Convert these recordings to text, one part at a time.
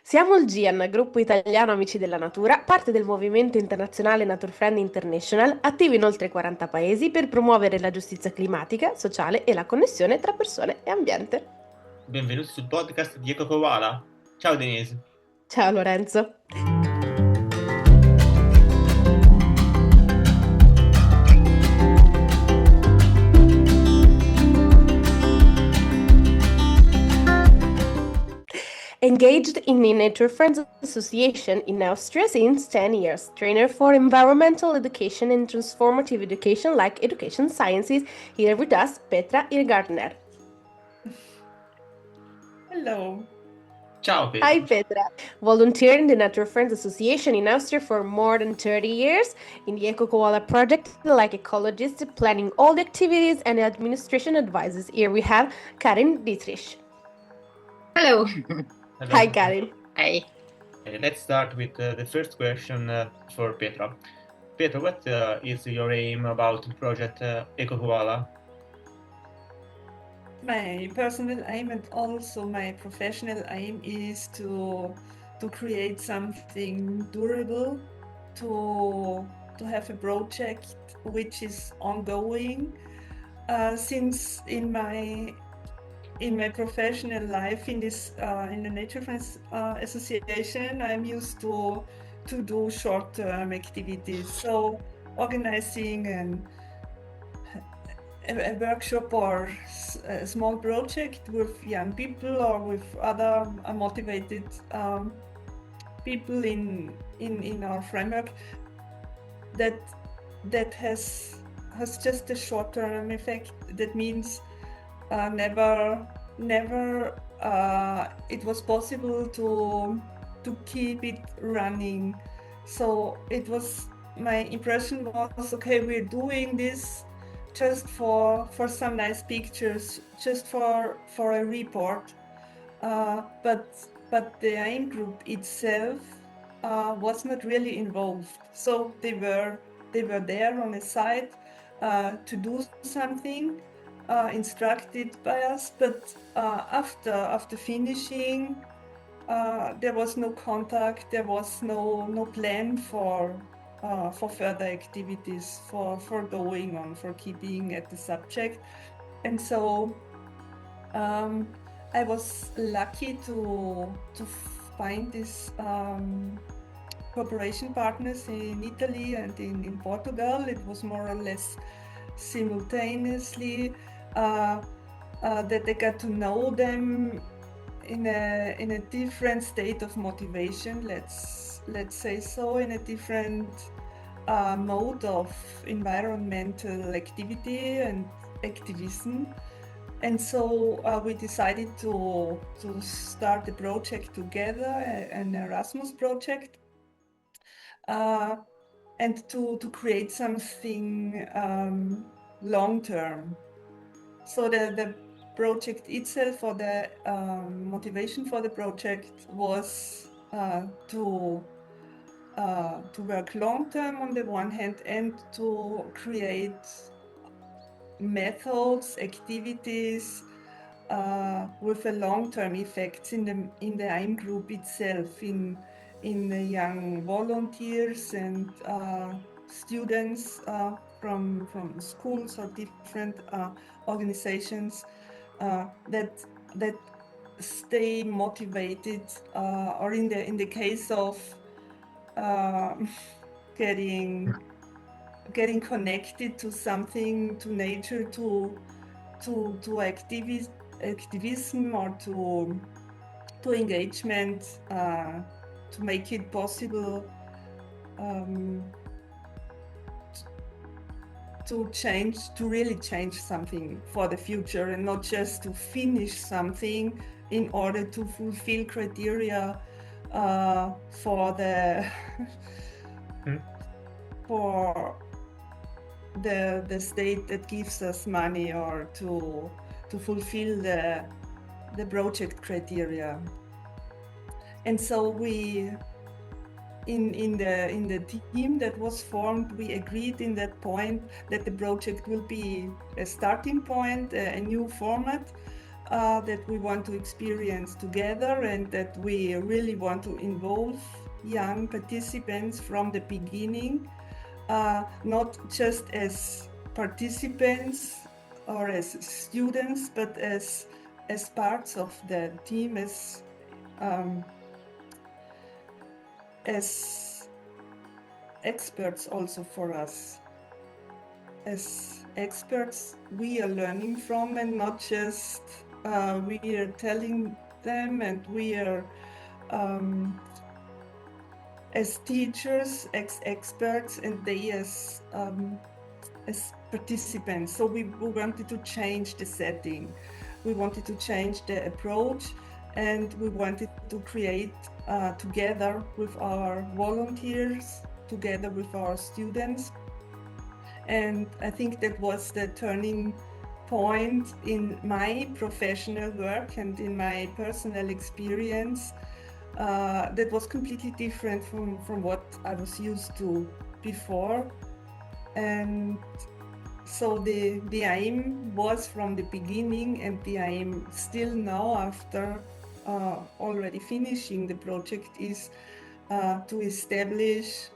Siamo il GIAN, gruppo italiano Amici della Natura, parte del movimento internazionale Nature Friend International, attivo in oltre 40 paesi per promuovere la giustizia climatica, sociale e la connessione tra persone e ambiente. Benvenuti sul podcast di Ecocowala. Ciao Denise. Ciao Lorenzo. Engaged in the Nature Friends Association in Austria since 10 years. Trainer for environmental education and transformative education like education sciences. Here with us, Petra Ehgartner. Hello. Ciao Hi, Petra. Petra. Volunteered in the Nature Friends Association in Austria for more than 30 years in the Ecocowala project, like ecologist, planning all the activities and administration advices. Here we have Karin Dietrich. Hello. Hi, Hello. Karin. Hi. Let's start with the first question for Petra. Petra, what is your aim about project Ecocowala? My personal aim and also my professional aim is to create something durable, to have a project which is ongoing. Since in my professional life in the Nature Friends Association, I'm used to do short-term activities. So organizing a workshop or a small project with young people or with other motivated people in our framework that has just a short-term effect. That means never it was possible to keep it running. So it was, my impression was, okay, we're doing this just for some nice pictures, just for a report, but the AIM group itself was not really involved. So they were there on the side to do something, instructed by us, but after finishing, there was no contact, there was no plan for further activities, for going on, for keeping at the subject. And so I was lucky to find these cooperation partners in Italy and in Portugal. It was more or less simultaneously that I got to know them in a different state of motivation, let's say so, in a different mode of environmental activity and activism. And so we decided to start a project together, an Erasmus project, and to create something long-term. So the project itself, or the motivation for the project, was to work long-term on the one hand, and to create methods, activities with a long-term effects in the AIM group itself, in the young volunteers and students from schools or different organizations that stay motivated, or in the case of getting connected to something, to nature, to activism, or to engagement, to make it possible to really change something for the future, and not just to finish something in order to fulfill criteria for the for the state that gives us money, or to fulfill the project criteria. And so we, in the team that was formed, we agreed in that point that the project will be a starting point, a new format, that we want to experience together, and that we really want to involve young participants from the beginning, not just as participants or as students, but as parts of the team, as experts also for us. As experts, we are learning from, and not just we are telling them, and we are as teachers, experts, and they as participants. So we wanted to change the setting, we wanted to change the approach, and we wanted to create together with our volunteers, together with our students. And I think that was the turning point in my professional work and in my personal experience. That was completely different from what I was used to before. And so the aim was from the beginning, and the aim still now, after already finishing the project, is to establish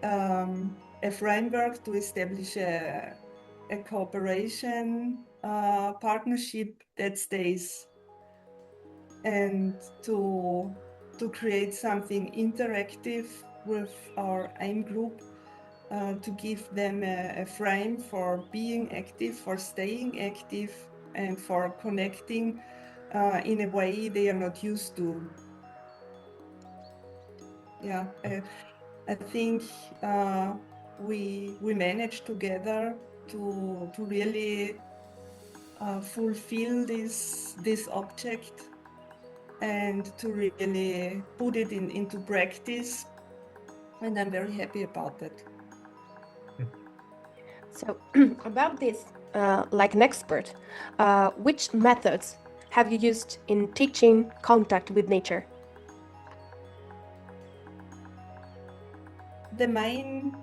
a framework, to establish a cooperation partnership that stays, and to create something interactive with our AIM group, to give them a frame for being active, for staying active, and for connecting in a way they are not used to. Yeah, I think we managed together to really fulfill this object, and to really put it into practice, and I'm very happy about that. So, about this, like an expert, which methods have you used in teaching contact with nature? The main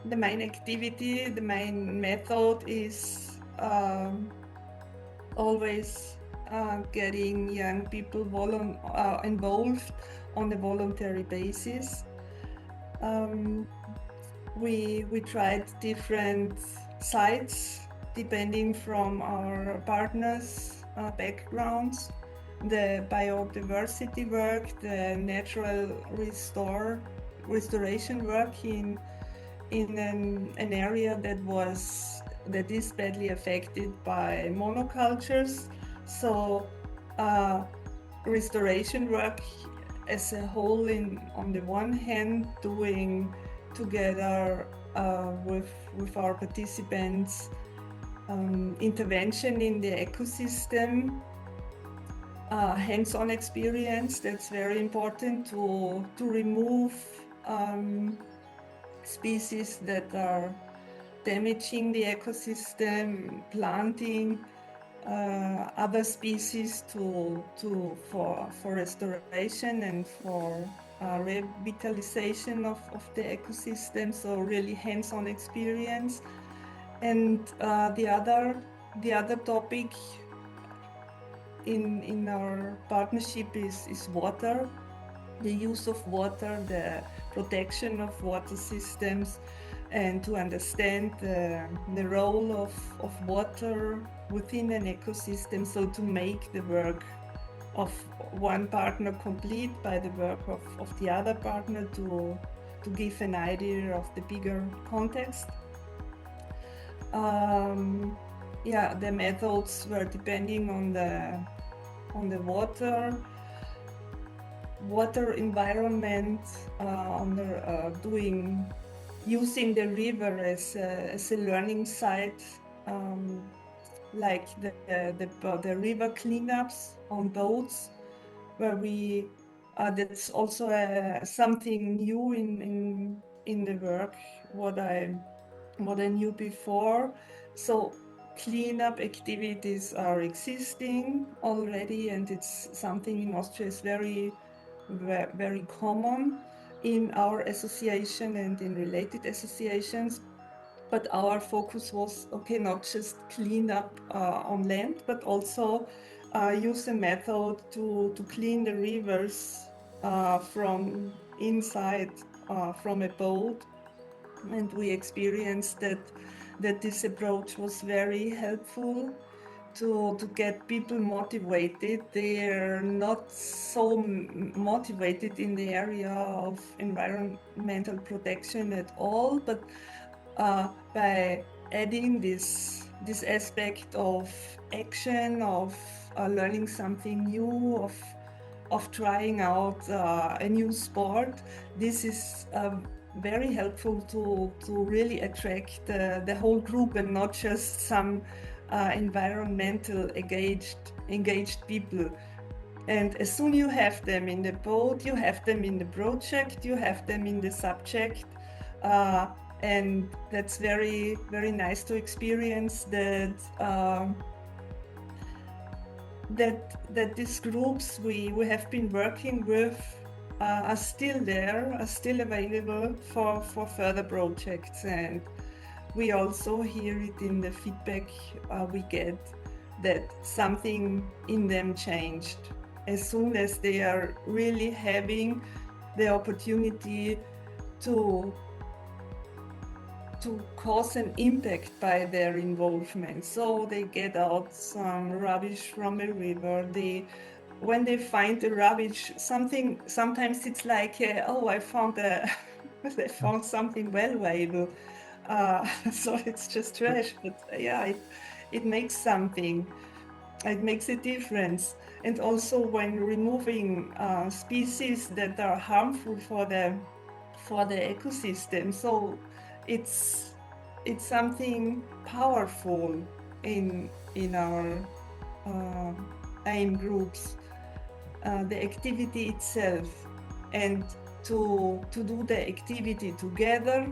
activity, the main method is always getting young people involved on a voluntary basis. We tried different sites depending from our partners' backgrounds. The biodiversity work, the natural restoration work in an area that is badly affected by monocultures. So restoration work as a whole, on the one hand, doing together with our participants intervention in the ecosystem, hands-on experience. That's very important to remove species that are damaging the ecosystem, planting other species for restoration and for revitalization of the ecosystem. So really hands-on experience. And the other topic in our partnership is water, the use of water, the protection of water systems, and to understand the role of water within an ecosystem, so to make the work of one partner complete by the work of the other partner, to give an idea of the bigger context. The methods were depending on the water environment, on the using the river as a learning site, like the river cleanups on boats, where we that's also something new in the work, what I knew before. So cleanup activities are existing already, and it's something in Austria is very very common in our association and in related associations. but our focus was, okay, not just clean up on land, but also use a method to clean the rivers from inside, from a boat. And we experienced that this approach was very helpful to get people motivated. They're not so motivated in the area of environmental protection at all, but by adding this aspect of action, of learning something new, of trying out a new sport, this is very helpful to really attract the whole group and not just some environmental engaged people. And as soon you have them in the boat, you have them in the project, you have them in the subject, and that's very, very nice to experience that these groups we have been working with are still there, are still available for further projects. And we also hear it in the feedback we get that something in them changed as soon as they are really having the opportunity to cause an impact by their involvement. So they get out some rubbish from a river. When they find the rubbish, sometimes it's like, oh, I found they found something valuable. So it's just trash, but yeah, it makes something. It makes a difference. And also when removing species that are harmful for the ecosystem. So it's something powerful in our AIM groups, the activity itself, and to do the activity together,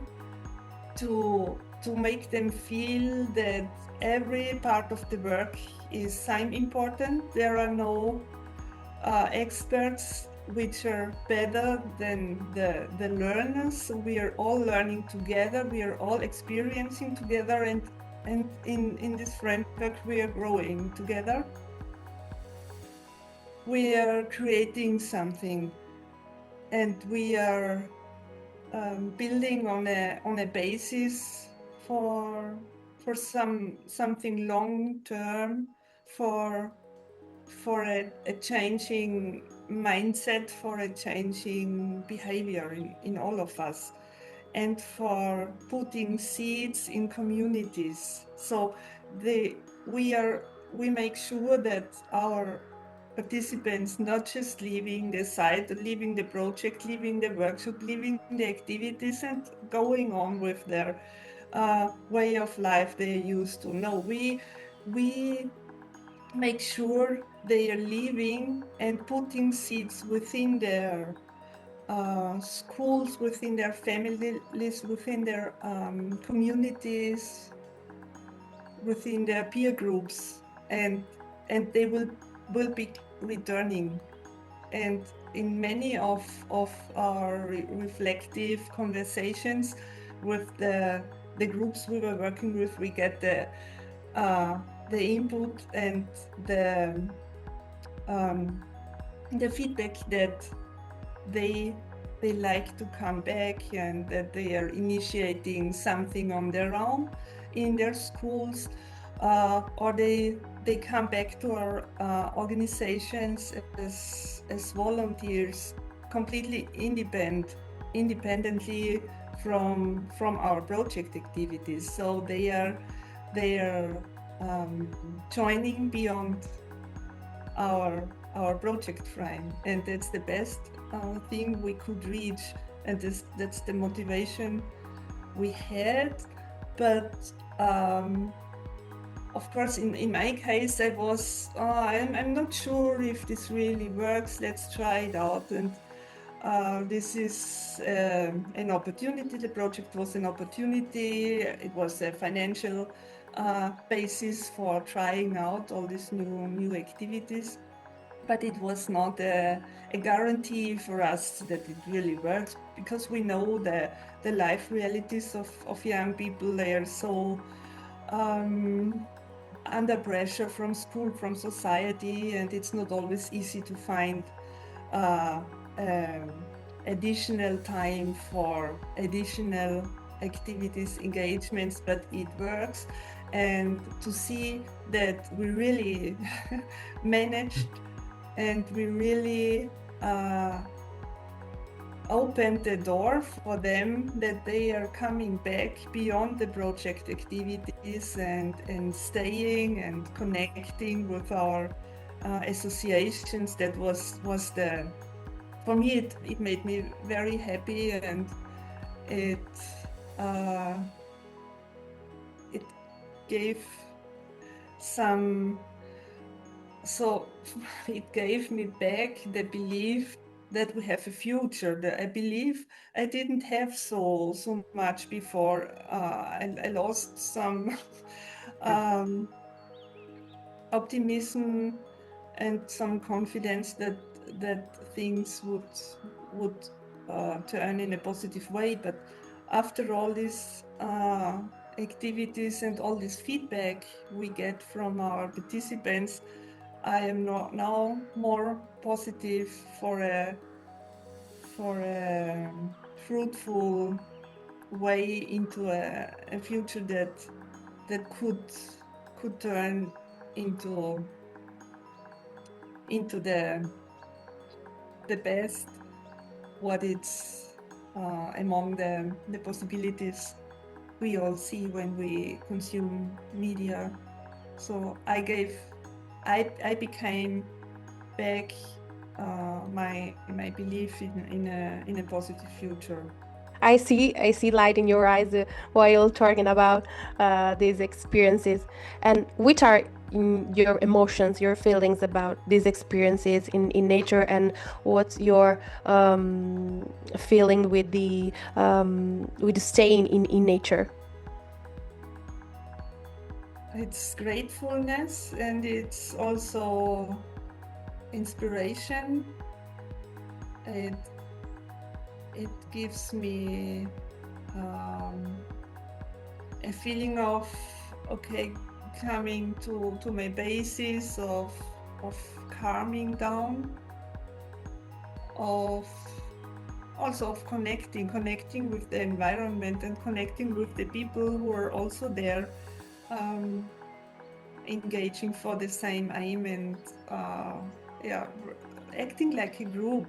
to make them feel that every part of the work is same important. There are no experts which are better than the learners. We are all learning together, we are all experiencing together, and in this framework we are growing together. We are creating something, and we are building on a basis for something long term, for a changing mindset, for a changing behavior in all of us, and for putting seeds in communities. So we make sure that our participants not just leaving the site, leaving the project, leaving the workshop, leaving the activities and going on with their way of life they used to. No, we make sure they are living and putting seeds within their schools, within their families, within their communities, within their peer groups, and they will be returning. And in many of our reflective conversations with the groups we were working with, we get the input and the feedback that they like to come back, and that they are initiating something on their own in their schools, or they come back to our organizations as volunteers, completely independently from our project activities. So they are joining beyond our project frame, and that's the best thing we could reach, and that's the motivation we had. But of course, in my case, I was I'm not sure if this really works. Let's try it out. And this is an opportunity. The project was an opportunity. It was a financial basis for trying out all these new activities. but it was not a guarantee for us that it really works, because we know the life realities of young people. They are so under pressure from school, from society, and it's not always easy to find uh, additional time for additional activities, engagements, but it works. And to see that we really managed, and we really opened the door for them, that they are coming back beyond the project activities and staying and connecting with our associations. That was the, for me, it made me very happy, and it it gave some, so it gave me back the belief that we have a future. I believe I didn't have so much before. I lost some optimism and some confidence that things would turn in a positive way. But after all these activities and all this feedback we get from our participants, I am now more positive for a fruitful way into a future that could turn into the best, what it's among the possibilities we all see when we consume media. So I became back my belief in a positive future. I see light in your eyes while talking about these experiences. And which are your emotions, your feelings about these experiences in nature, and what's your feeling with staying in nature? It's gratefulness, and it's also inspiration. It gives me a feeling of, okay, coming to my basis of calming down, of also of connecting with the environment, and connecting with the people who are also there, engaging for the same aim, and yeah, acting like a group,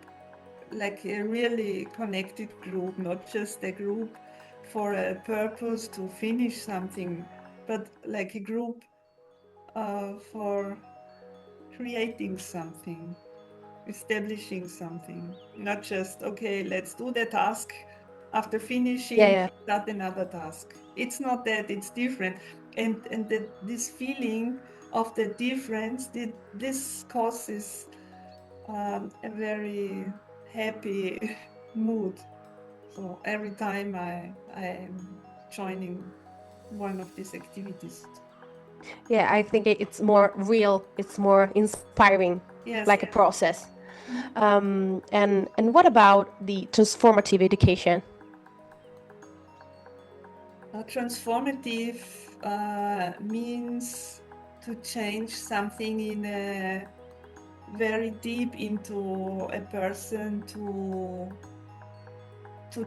like a really connected group, not just a group for a purpose to finish something, but like a group for creating something, establishing something, not just, okay, let's do the task, after finishing, Yeah, start another task. It's not that, it's different. And this feeling of the difference, this causes a very happy mood. So every time I am joining one of these activities. yeah. I think it's more real. It's more inspiring, Yes. like a process. And what about the transformative education? Transformative means to change something in a very deep into a person, to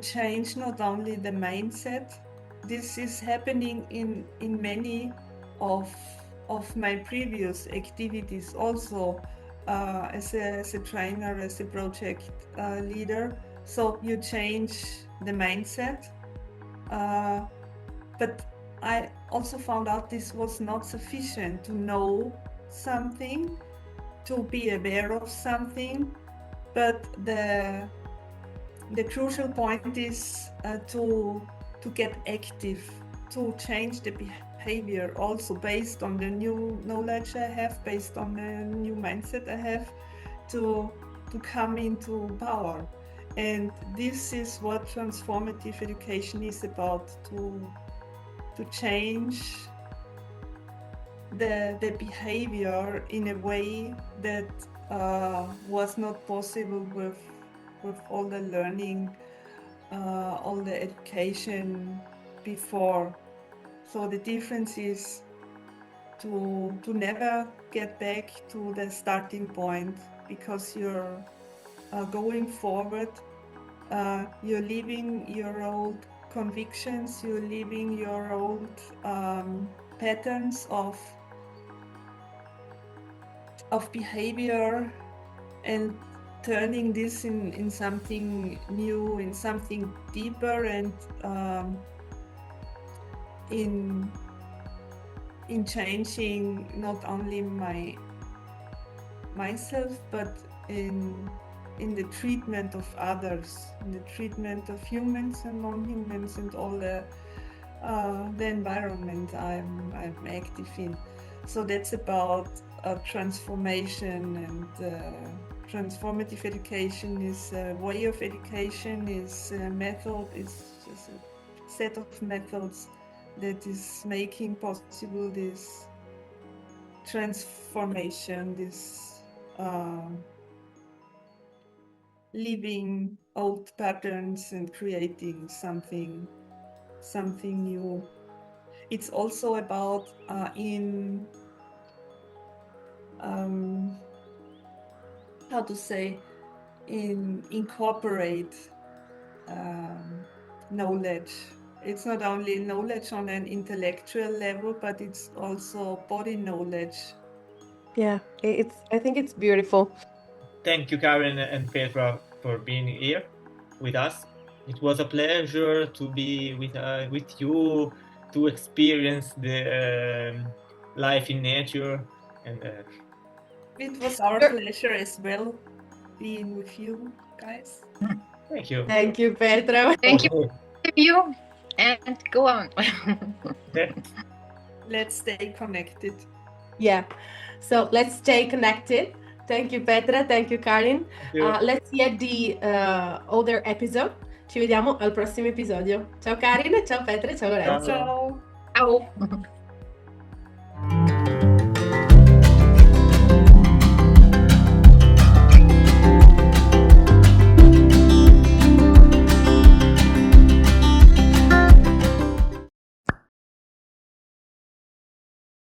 change not only the mindset. This is happening in many of my previous activities also, as a trainer, as a project leader. So you change the mindset, but I also found out this was not sufficient to know something, to be aware of something, but the crucial point is to get active, to change the behavior also based on the new knowledge I have, based on the new mindset I have, to come into power. And this is what transformative education is about, to change the behavior in a way that was not possible with all the learning, all the education before. So the difference is to never get back to the starting point, because you're going forward. You're leaving your old convictions, you're leaving your old patterns of behavior, and turning this in something new, in something deeper, and in changing not only myself, but in the treatment of others, in the treatment of humans and non-humans, and all the environment I'm active in. So that's about transformation, and transformative education is a way of education, is a method, is just a set of methods that is making possible this transformation, this leaving old patterns and creating something new. It's also about how to say, incorporate knowledge. It's not only knowledge on an intellectual level, but it's also body knowledge. Yeah, I think it's beautiful. Thank you, Karen and Petra, for being here with us. It was a pleasure to be with you, to experience the life in nature. And It was our pleasure as well, being with you guys. thank you. Thank you, Petra. Thank you, Okay. you, and go on. Let's stay connected. Yeah, so let's stay connected. Thank you, Petra. Thank you, Karin. Thank you. Let's see at the other episode. Ci vediamo al prossimo episodio. Ciao Karin, ciao Petra, ciao Lorenzo. Ciao. Ciao.